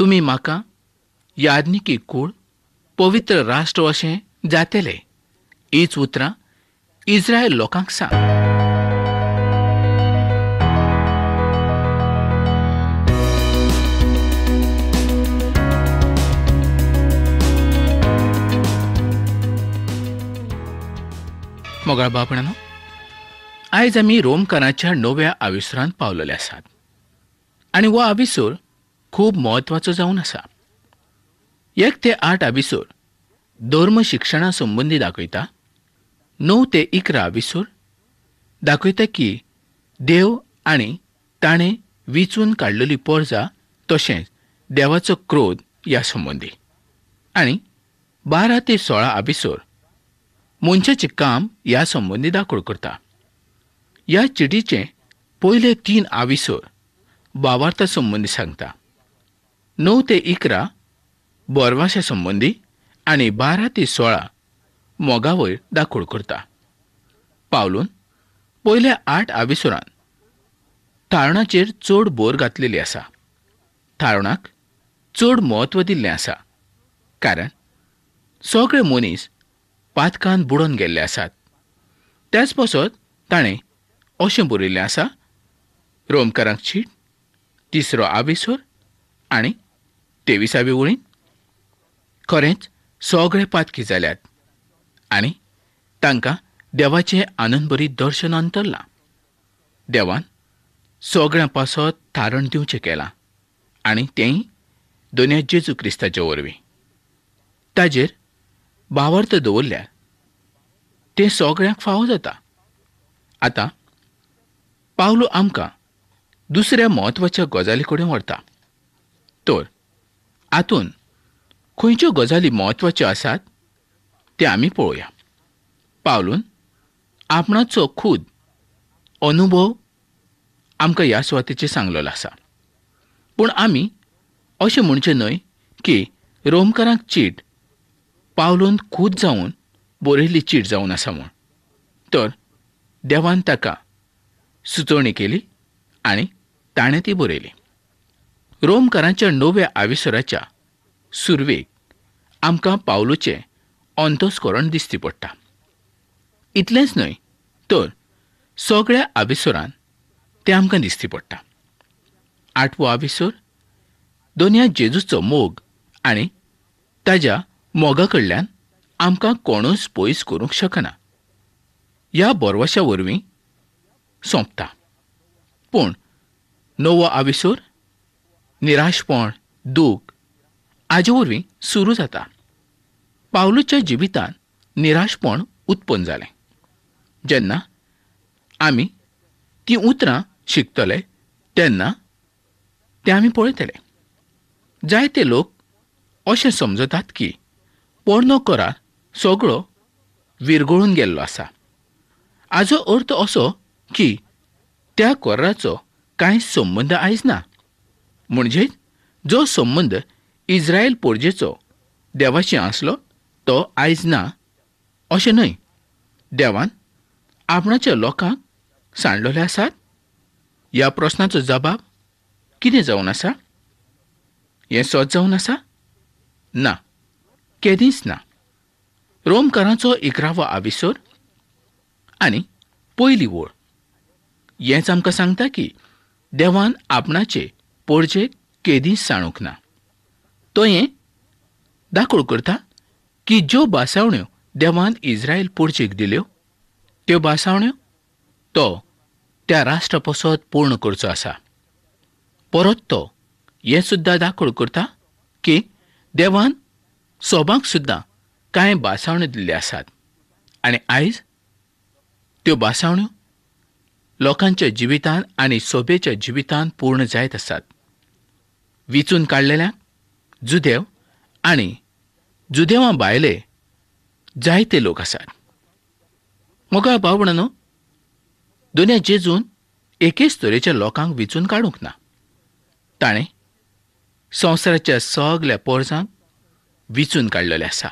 तुमी म्हाका याज्ञिकी कूळ पवित्र राष्ट्र अशें जातले हीच उतरां इस्रायल लोकांक सांग. मोगाळ बापणानो, आयज आमी रोमकारांच्या 9व्या आविसरांत पावलेले आसात आनी हो आविसूर खूब म्हत्वाचो जावन आसा. 1 ते 8 आविसूर धर्म शिक्षणा संबंदी दाखयता. 9 ते 11 आविसूर दाखयता की देव आनी ताणें विचून काडलेली परजा तशेंच देवाचो क्रोध ह्या संबंदी. आनी 12 ते 16 आविसूर मनशाचें काम ह्या संबंदी दाखोड करता. ह्या चिटीचे पयले 3 आविसूर भावार्था संबंदी सांगता. 9 ते 11 बोरवाशा संबंदी आनी 12 ते 16 मोगावयर दाखोड करता. पावलून पयल्या 8 आविसुरांत थारणाचेर चड भर घातलेली आसा. थारणाक चड म्हत्व दिल्लें आसा, कारण सगळे मनीस पातकांत बुडोवन गेल्ले आसात. त्याच पासत ताणें अशें बरयल्लें आसा, रोमकारांक चीट 3रो आविसूर आनी 23वी वळीन, खरेंच सगळे पातकी जाल्यात आनी तांकां देवाचें आनंदभरीत दर्शन अंतरलां. देवान सगळ्यां पासत थारण दिवचें केलां आनी तेंय दोनया जेजू क्रिस्ताचे वरवीं. ताजेर भावार्थ दवरल्यार तें सगळ्यांक फावो जाता. आतां पावलो आमकां दुसऱ्या म्हत्वाच्या गजाली कडेन व्हरता. तर हातून खंयच्यो गजाली म्हत्वाच्यो आसात ते आमी पळोवया. पावलून आपणाचो खूद अनुभव आमकां ह्या सुवातेचेर सांगलेलो आसा. पूण आमी अशें म्हणचें न्हय की रोमकारांक चीट पावलून खूद जावन बरयल्ली चीट जावन आसा म्हूण. तर देवान ताका सुचोवणी केली आनी ताणें ती बरयली. रोमकारांच्या 9व्या आविसराच्या सुरवेक आमकां पावलूचें अंतस्करण दिसती पडटा. इतलेंच न्हय तर सगळ्या आविसरांत तें आमकां दिसती पडटा. 8वो आविसूर दोनया जेजूचो मोग आनी ताज्या मोगा कडल्यान आमकां कोणूच पयस करूंक शकना ह्या बोरवाशा वरवीं सोंपता. पूण 9वो आविसूर निराशपण, दूख हाजे वरवीं सुरू जाता. पावलूच्या जिवितांत निराशपण उत्पन्न जालें. जेन्ना आमी ती उतरां शिकतले तेन्ना तें आमी पळयतले. जायते लोक अशें समजतात की पोरणो करार सगळो विरगळून गेल्लो आसा. हाचो अर्थ असो की त्या कराराचो कांयच संबंद आयज ना. म्हणजे जो संबंद इस्रायल पोरजेचो देवाशी आसलो तो आयज ना अशें न्हय. देवान आपणाच्या लोकांक सांडलेले आसात. ह्या प्रस्नाचो जबाब कितें जावन आसा? हें सोच जावन आसा? ना, केदींच ना. रोमकारांचो 11वो आविसूर आनी पयली वळ हेंच आमकां सांगता की देवान आपणाचे पोरजेक केदींच सांडूंक ना. तो हें दाखोड करता की ज्यो बासावण्यो देवान इस्रायल पोरजेक दिल्यो त्यो बासावण्यो तो त्या राष्ट्रा पासत पूर्ण करचो आसा. परत तो हें सुद्दां दाखोड करता की देवान सोबाक सुद्दां कांय बासावण्यो दिल्ल्यो आसात आनी आयज त्यो बासावण्यो लोकांच्या जिवितांत आनी सोबेच्या जिवितांत पूर्ण जायत आसात. विचून काडलेल्यांक जुदेव आनी जुदेवां भायले जायते लोक आसात. मोगाळ भावणानो, दोनया जेजून एकेच तरेच्या लोकांक विचून काडूंक ना. ताणें संवसाराच्या सगळ्या परजांक विचून काडलेले आसा.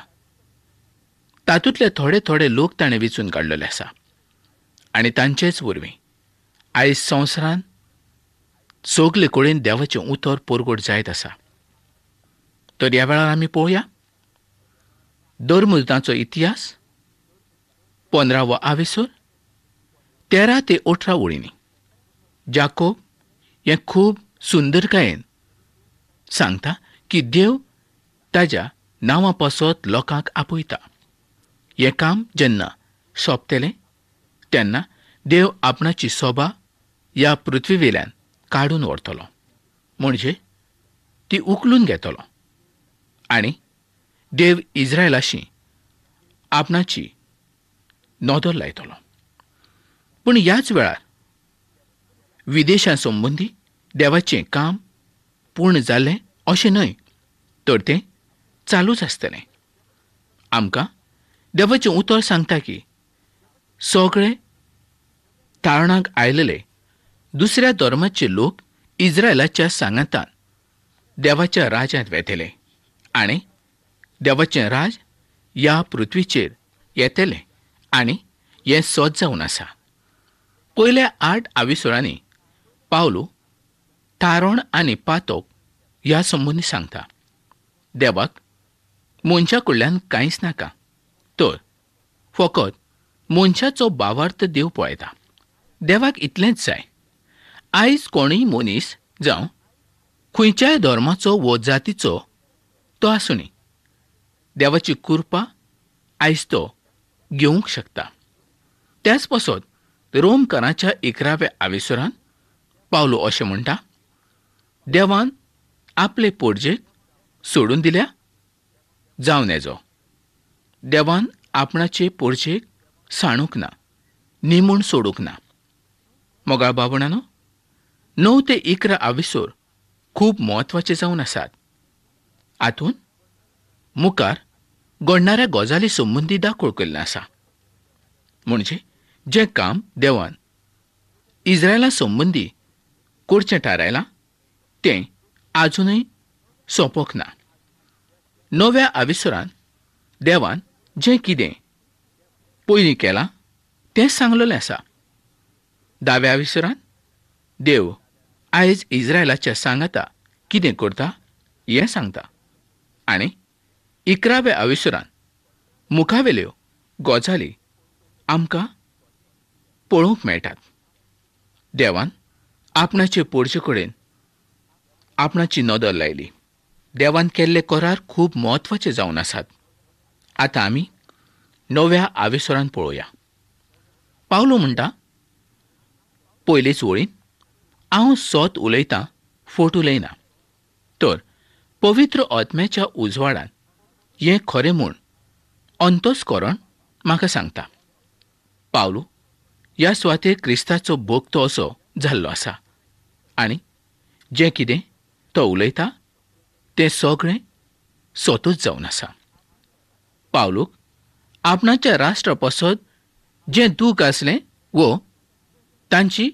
तातूंतले थोडे थोडे लोक ताणें विचून काडलेले आसा आनी तांचेच वरवीं आयज संवसारांत सगळे कडेन देवाचें उतर परगट जायत आसा. तर ह्या वेळार आमी पळोवया दोरमुजदांचो इतिहास 15वो आविसूर 13 ते 18 ओळींनी. जाकोब हें खूब सुंदरकायेन सांगता की देव ताच्या नांवा पासत लोकांक आपयता. हें काम जेन्ना सोंपतलें तेन्ना देव आपणाची सोबा ह्या पृथ्वीवेल्यान काडून व्हरतलो, म्हणजे ती उखलून घेतलो आनी देव इस्रायलाशी आपणाची नदर लायतलो. पूण ह्याच वेळार विदेशांसंबंदी देवाचें काम पूर्ण जाल्लें अशें न्हय, तर तें चालूच आसतलें. आमकां देवाचें उतर सांगता की सगळे तारणाक आयलेले दुसऱ्या धर्माचे लोक इस्रायलाच्या सांगातान देवाच्या राज्यांत वेतले आनी देवाचें राज ह्या पृथ्वीचेर येतलें आनी हें सोद जावन आसा. पयल्या 8 आविसुरांनी पावलो तारण आनी पातोक ह्या संबंदी सांगता. देवाक मनशा कडल्यान कांयच नाका, तर फकत मनशाचो भावार्थ देव पळयता. देवाक इतलेंच जाय. आयज कोणूय मनीस जावं खंयच्याय धर्माचो वो जातीचो तो आसूंनी, देवाची कृपा आयज तो घेवंक शकता. त्याच पासत रोमकाराच्या 11व्या आविसुरांत पावलो अशें म्हणटा, देवान आपले पोरजेक सोडून दिल्या जावं नेजो. देवान आपणाचे पोरजेक साणूक ना, निमूण सोडूंक ना. मोगाळ बाबणानो, 9 ते 11 आविसूर खूब म्हत्वाचे जावन आसात. हातूंत मुखार घडणाऱ्या गजाली संबंदी दाखोळ केल्लें आसा. म्हणजे जें काम देवान इस्रायला संबंदी करचें थारायलां तें आजुनूय सोंपोंक ना. 9व्या आविसुरांत देवान जें कितें पयलीं केलां तें सांगलेलें आसा. 10व्या आविसुरांत देव आयज इस्रायलाच्या सांगाता कितें करता हें सांगता आनी 11व्या आविसुरांत मुखावेल्यो गजाली आमकां पळोवंक मेळटात. देवान आपणाचे पोरजे कडेन आपणाची नदर लायली. देवान केल्ले करार खूब म्हत्वाचे जावन आसात. आतां आमी 9व्या आविसुरांत पळोवया. पावलो म्हणटा पयलेच वळीन, हांव सोत उलयतां फोट उलयना, तर पवित्र आत्म्याच्या उजवाडान हें खरें म्हूण अंतस्करण म्हाका सांगता. पावलो ह्या सुवातेर क्रिस्ताचो भोगतो असो जाल्लो आसा आनी जें कितें तो उलयता तें सगळें सोतूच जावन आसा. पावलोक आपणाच्या राष्ट्रा पासत जें दूख आसलें वो तांची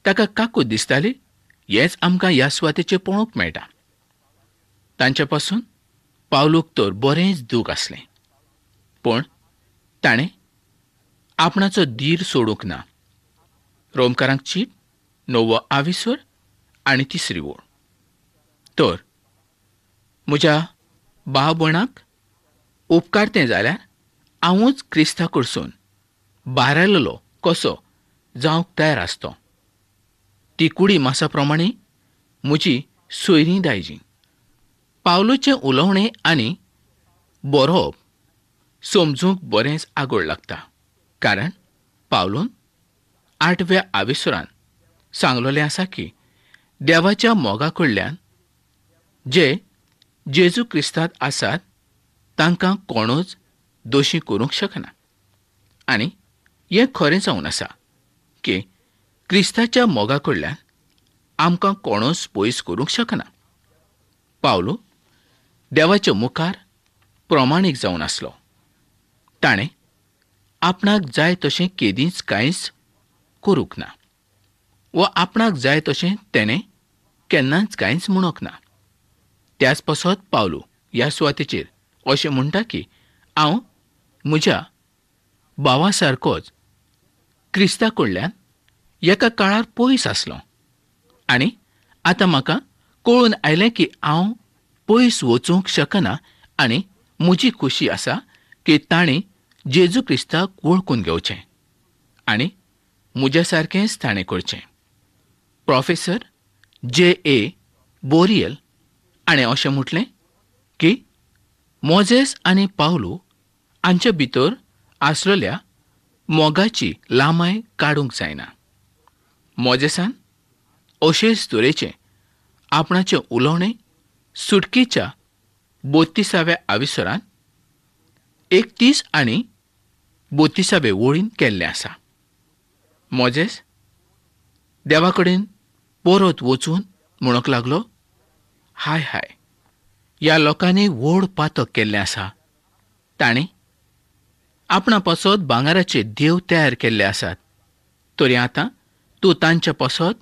ताका काकूट दिसताली हेंच आमकां ह्या सुवातेचेर पळोवंक मेळटा. तांचे पासून पावलोक तर बरेंच दूख आसलें, पूण ताणें आपणाचो धीर सोडूंक ना. रोमकारांक चीट 9वो आविसूर आनी 3री ओळ. तर म्हज्या भाव भयणाक उपकारतें जाल्यार हांवूच क्रिस्ता कडसून भायर आयलेलो कसो जावंक तयार आसतो. ती कुडी मासा प्रमाणे म्हजी सोयरीं दायजी. पावलोचें उलोवणें आनी बरोवप समजूंक बरेंच आगोड लागता, कारण पावलोन 8व्या आविसुरांत सांगलेलें आसा की देवाच्या मोगा कडल्यान जे जेजू क्रिस्तांत आसात तांकां कोणूच दोशी करूंक शकना. आनी हें खरें जावन आसा की क्रिस्ताच्या मोगा कडल्यान आमकां कोणूच पयस करूंक शकना. पावलो देवाच्या मुखार प्रमाणीक जावन आसलो. ताणें आपणाक जाय तशें केदींच कांयच करूंक ना, वा आपणाक जाय तशें तेणें केन्नाच कांयच म्हणूंक ना. त्याच पासत पावलो ह्या सुवातेचेर अशें म्हणटा की हांव म्हज्या भावा सारकोच क्रिस्ता कडल्यान एका काळार पयस आसलो आनी आतां म्हाका कळून आयलें की हांव पयस वचूंक शकना आनी म्हजी खोशी आसा की ताणें जेजू क्रिस्ताक वळखून घेवचें आनी म्हज्या सारकेंच ताणें करचें. Professor J.A. बोरियल हाणें अशें म्हटलें की मोजेस आनी पावलो हांचे भितर आसलेल्या मोगाची लांबाय काडूंक जायना. मोजेसान अशेच तरेचें आपणाचें उलोवणें सुटकेच्या 32व्या आविसरांत 31 आनी 32व्या वळीन केल्लें आसा. मोजेस देवा कडेन परत वचून म्हणूंक लागलो, हाय हाय, ह्या लोकांनी व्हड पातक केल्लें आसा. ताणें आपणा पासत भांगाराचे देव तयार केल्ले आसात, तरी आतां तूं तांच्या पासत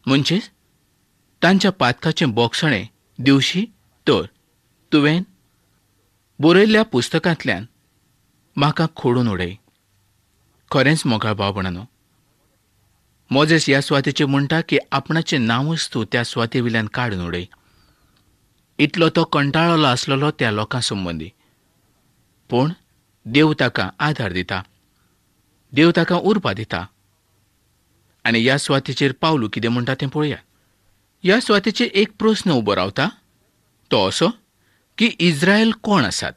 म्हणजेच तांच्या पातकाचें बोगसणें दिवशी तर तुवें बरयल्ल्या पुस्तकांतल्यान म्हाका खोडून उडय. खरेंच मोगाळ भावपणानो, मोजेस ह्या स्वातेचेर म्हणटा की आपणाचें नांवच तूं त्या स्वातेविल्यान काडून उडय. इतलो तो कंटाळलो आसलेलो त्या लोकां संबंदी, पूण देव ताका आदार दिता, देव ताका उर्बा दिता. आनी ह्या स्वातेचेर पावलू कितें म्हणटा तें पळोवया. ह्या स्वातेचेर एक प्रस्न उबो रावता, तो असो की इस्रायल कोण आसात.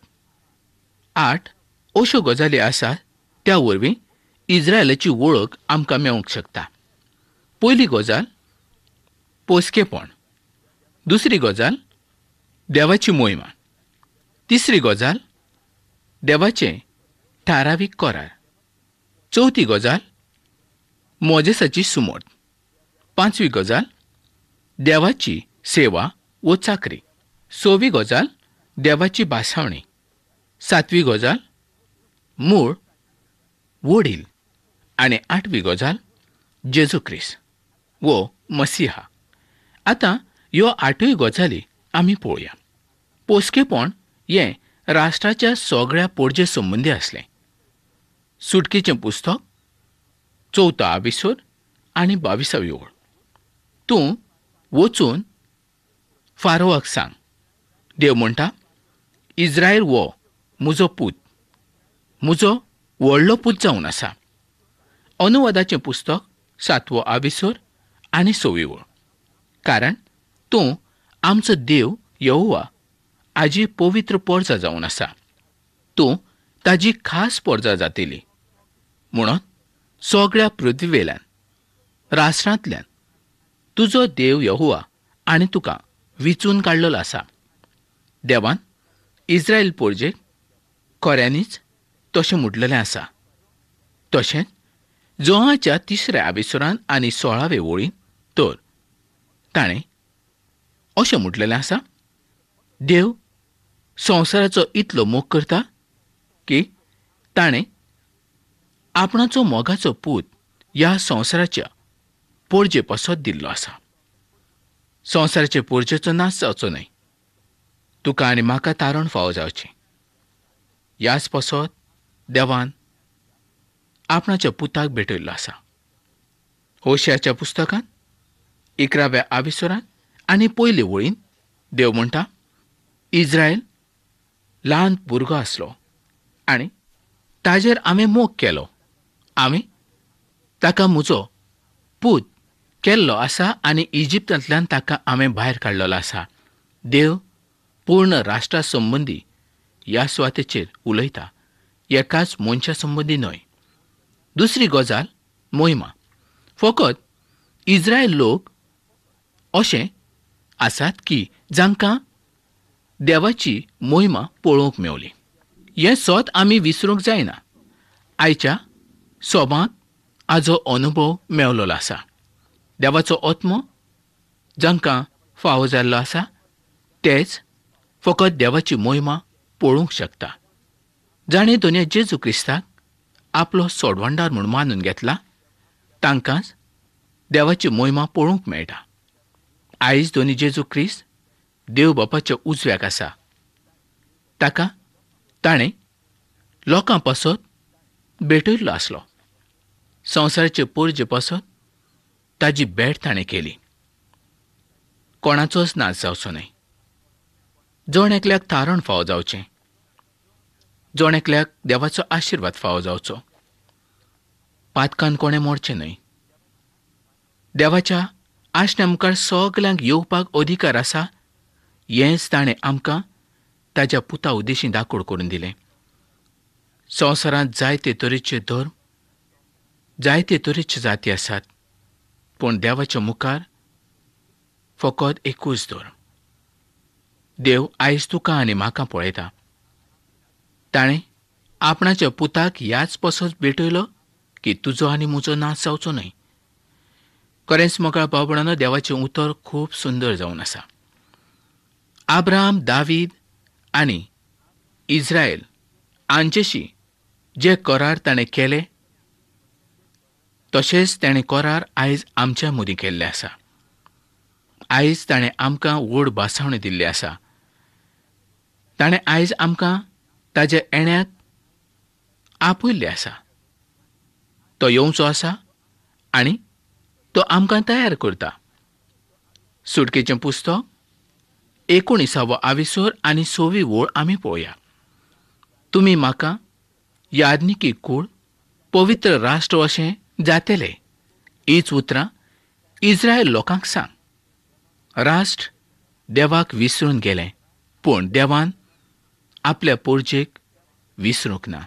8 अश्यो गजाली आसात त्या वरवीं इस्रायलाची वळख आमकां मेळूंक शकता. पयली गजाल पोसकेपण, दुसरी गजाल देवाची मोहिमा, तिसरी गजाल देवाचें थारावीक करार, चवथी गजाल मोजेसाची सुमोट, पांचवी गजाल देवाची सेवा व चाकरी, सवी गजाल देवाची भासावणी, सातवी गजाल मूळ वडील आनी आठवी गजाल जेजू क्रिस्त वो मसिहा. आतां ह्यो 8य गजाली आमी पळोवया. पोसकेपण हें राष्ट्राच्या सगळ्या पोरजे संबंदी आसलें. सुटकेचें पुस्तक 4 आविसर आनी 22वी ओळ. तूं वचून फारोवाक सांग, देव म्हणटा, इस्रायल वो म्हजो पूत, म्हजो व्हडलो पूत जावन आसा. अनुवादाचें पुस्तक 7 आविसर आनी 6वी ओळ. कारण तूं आमचो देव यहोवा हाजी पवित्र पोरजा जावन आसा. तूं ताजी खास पोरजा जातली म्हणून सगळ्या पृथ्वीवेल्यान राष्ट्रांतल्यान तुजो देव यहोवा आनी तुका विचून काडलेलो आसा. देवान इस्रायल पोरजेक खऱ्यांनीच तशें म्हटलेलें आसा. तशेंच जोहाच्या 3ऱ्या आविसरांत आनी 16वे वळीन तर ताणें अशें म्हटलेलें आसा, देव संवसाराचो इतलो मोग करता की ताणें आपणाचो मोगाचो पूत ह्या संवसाराच्या पोरजे पासत दिल्लो आसा. संवसाराचे पोरजेचो नाश जावचो न्हय, तुका आनी म्हाका तारण फावो जावचें. ह्याच पासत देवान आपणाच्या पुताक भेटयल्लो आसा. होशयाच्या पुस्तकांत 11व्या आविसरांत आनी 1 वळीन देव म्हणटा, इस्रायल ल्हान भुरगो आसलो आनी ताजेर हांवें मोग केलो. हांवें ताका म्हजो पूत केल्लो आसा आनी इजिप्तांतल्यान ताका हांवें भायर काडलेलो आसा. देव पूर्ण राष्ट्रा संबंदी ह्या स्वातेचेर उलयता, एकाच मनशा संबंदी न्हय. दुसरी गजाल मोहिमा. फकत इस्रायल लोक अशें आसात की जांकां देवाची मोहिमा पळोवंक मेवली. हें सत आमी विसरूंक जायना. आयच्या सभांत हाजो अनुभव मेवलेलो आसा. देवाचो आत्मो जांकां फावो जाल्लो आसा तेच फकत देवाची मोहिमा पळोवंक शकता. जाणें दोनया जेजू क्रिस्ताक आपलो सोडवणदार म्हूण मानून घेतला, तांकांच देवाची मोहिमा पळोवंक मेळटा. आयज दोनी जेजू क्रिस्त देव बापाच्या उजव्याक आसा. ताका ताणें लोकां पासत भेटयल्लो आसलो. संवसाराचे पोरजे पासत ताजी भेट ताणें केली. कोणाचोच नाश जावचो न्हय. जण एकल्याक तारण फावो जावचें, जण एकल्याक देवाचो आशिर्वाद फावो जावचो. पातकान कोणें मोडचें न्हय. देवाच्या आशण्या मुखार सगल्यांक येवपाक अधिकार आसा हेंच ताणें आमकां ताच्या पुता उद्देशीं दाखोड करून दिलें. संवसारांत जायते तरेचे धर्म, जायते तरेच्यो जाती आसात, पूण देवाच्या मुखार फकत एकूच धर्म. देव आयज तुका आनी म्हाका पळयता. ताणें आपणाच्या पुताक ह्याच पसत भेटयलो की तुजो आनी म्हजो नाश जावचो न्हय. खरेंच मोकळ्या बाबडानो देवाचें उतर खूब सुंदर जावन आसा. आब्राम, दावीद आनी इस्रायल हांचेशी जे करार ताणें केले, तशेंच ताणें करार आयज आमच्या मदीं केल्ले आसा. आयज ताणें आमकां व्हड भासावणी दिल्ली आसा. ताणें आयज आमकां ताच्या येण्याक आपयल्ले आसा. तो येवचो आसा आनी तो आमकां तयार करता. सुटकेचें पुस्तक 19 आविसर आनी 6 ओळ आमी पळोवया. तुमी म्हाका याज्ञिकी कुळ पवित्र राष्ट्र अशें जातले. हीच उतरां इस्रायल लोकांक सांग. राष्ट्र देवाक विसरून गेलें, पूण देवान आपल्या पोरजेक विसरूंक ना.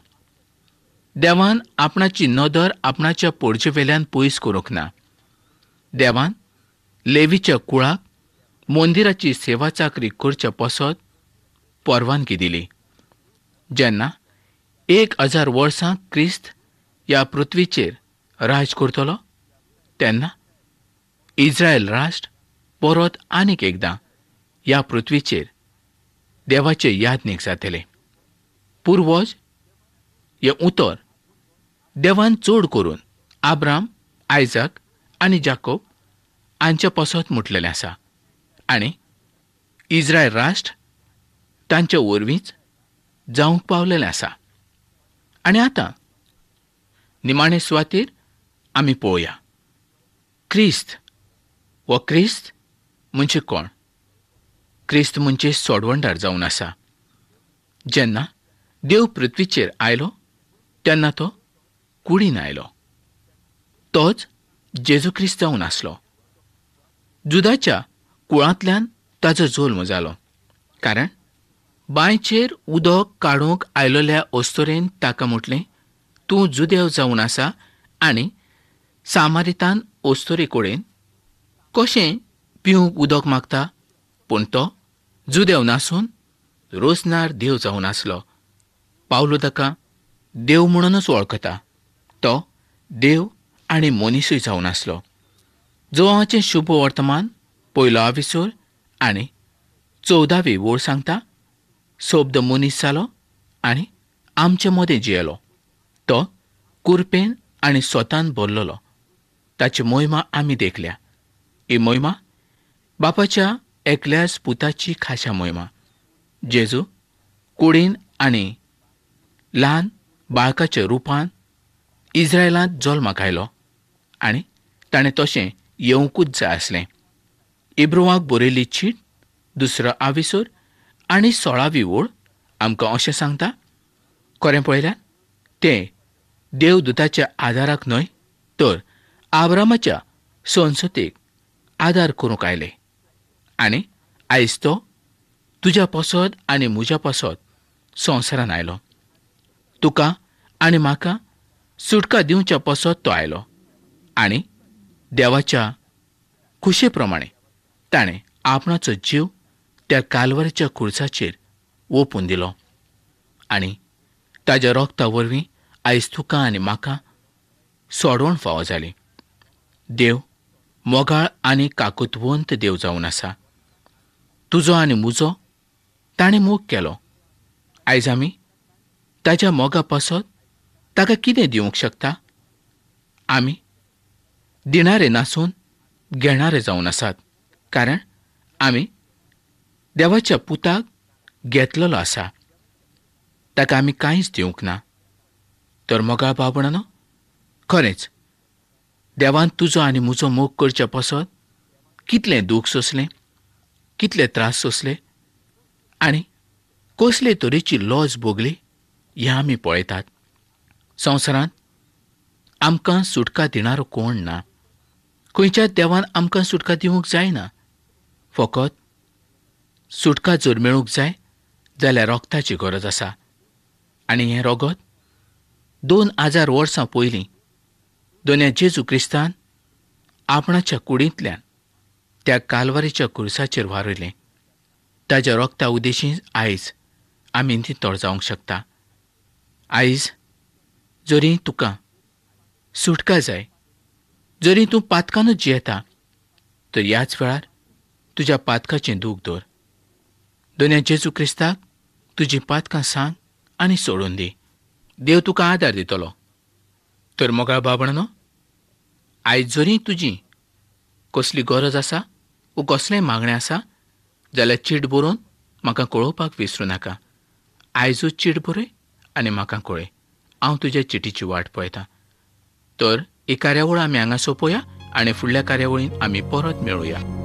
देवान आपणाची नदर आपणाच्या पोरजे वेल्यान पयस करूंक ना. देवान लेवीच्या कुळाक मंदिराची सेवा चाकरी करच्या पसत परवानगी दिली. जेन्ना 1000 वर्सां क्रिस्त ह्या पृथ्वीचेर राज करतलो, तेन्ना इस्रायल राष्ट्र परत आनीक एकदां ह्या पृथ्वीचेर देवाचे याज्ञीक जातले. पुर्वज हें उतर देवान चड करून आब्राम, आयजाक आनी जाकोब हांच्या पसत म्हटलेलें आसा आनी इस्रायल राष्ट्र तांच्या वरवींच जावंक पावलेलें आसा. आनी आतां निमाणे सुवातेर आमी पळोवया. क्रिस्त वो क्रिस्त म्हणजे कोण? क्रिस्त म्हणजे सोडवणदार जावन आसा. जेन्ना देव पृथ्वीचेर आयलो तेन्ना तो कुडीन आयलो. तोच जेजू क्रिस्त जावन आसलो. जुदाच्या कुळांतल्यान ताचो जल्म जालो, कारण बांयचेर उदक काडूंक आयलोल्या अस्तोरेन ताका म्हटलें, तूं जुदेव जावन आसा आनी सामारितान अस्तोरे कडेन कशें पिवूंक उदक मागता. पूण तो जुदेव नासून रोसनार देव जावन आसलो. पावलो ताका देव म्हणूनच वळखता. तो देव आनी मनीसूय जावन आसलो. जोवाचें शुभ वर्तमान 1 आविसर आनी 14वी ओळ सांगता, सोबद मनीस जालो आनी आमचे मदें जियेलो. तो कुरपेन आनी स्वतान भरलोलो. ताची मोहिमा आमी देखल्या. ही मोहिमा बापाच्या एकल्याच पुताची खाशा मोहिमा. जेजू कुडीन आनी ल्हान बाळकाच्या रुपान इस्रायलांत जल्माक आयलो आनी ताणें तशें येवंकूच जाय आसलें. इब्रुवांक बरयल्ली चीट 2 आविसर आनी 16वी ओळ आमकां अशें सांगता, खरें पळयल्यार तें देवदूताच्या आदाराक न्हय तर आब्रामाच्या संसतेक आदार करूंक आयले. आनी आयज तो तुज्या पसत आनी म्हज्या पसत संवसारान आयलो. तुका आनी म्हाका सुटका दिवच्या पसत तो आयलो आनी देवाच्या खुशे प्रमाणे ताणें आपणाचो जीव त्या काल्वरीच्या खुर्साचेर ओपून दिलो आनी ताच्या रोगता वरवीं आयज तुका आनी म्हाका सोडवण फावो जाली. देव मोगाळ आनी काकुतवंत देव जावन आसा. तुजो आनी म्हजो ताणें मोग केलो. आयज आमी ताच्या मोगा पसत ताका कितें दिवंक शकता? आमी दिणारे नासून घेणारे जावन आसात, कारण आमी देवाच्या पुताक घेतलेलो आसा. ताका आमी कांयच दिवंक ना. तर मोगाळ बाबणानो, खरेंच देवान तुजो आनी म्हजो मोग करच्या पसत कितलें दूख सोंसलें, कितले त्रास सोंसले आनी कसले तरेची लॉज भोगली हें आमी पळयतात. संवसारांत आमकां सुटका दिणारो कोण ना. खंयच्याच देवान आमकां सुटका दिवंक जायना. फकत सुटका जर मेळूंक जाय जाल्यार रोगताची गरज आसा. आनी हें रोगत 2000 वर्सां पयलीं दोन जेजू क्रिस्तान आपणाच्या कुडींतल्यान त्या कालवारीच्या क्रुसाचेर व्हारयलें. ताच्या रोगता उदेशी आयज आमी नितळ जावंक शकता. आयज जरी तुका सुटका जाय, जरी तूं पातकानूच जियेता, तर ह्याच वेळार तुज्या पातकाचें दूख दवर. दोन जेजू क्रिस्ताक तुजीं पातकां सांग आनी सोडून दी. देव तुका आदार दितलो. तर मोगाळ बाबणानो, आयज जरी तुजी कसली गरज आसा वा कसलेंय मागणें आसा जाल्यार चीट बरोवन म्हाका कळोवपाक विसरूं नाका. आयजूच चीट बरय आनी म्हाका कळय. हांव तुज्या चिटीची वाट पळयतां. तर ही कार्यावळ आमी हांगा सोंपोवया आनी फुडल्या कार्यावळीन आमी परत मेळुया.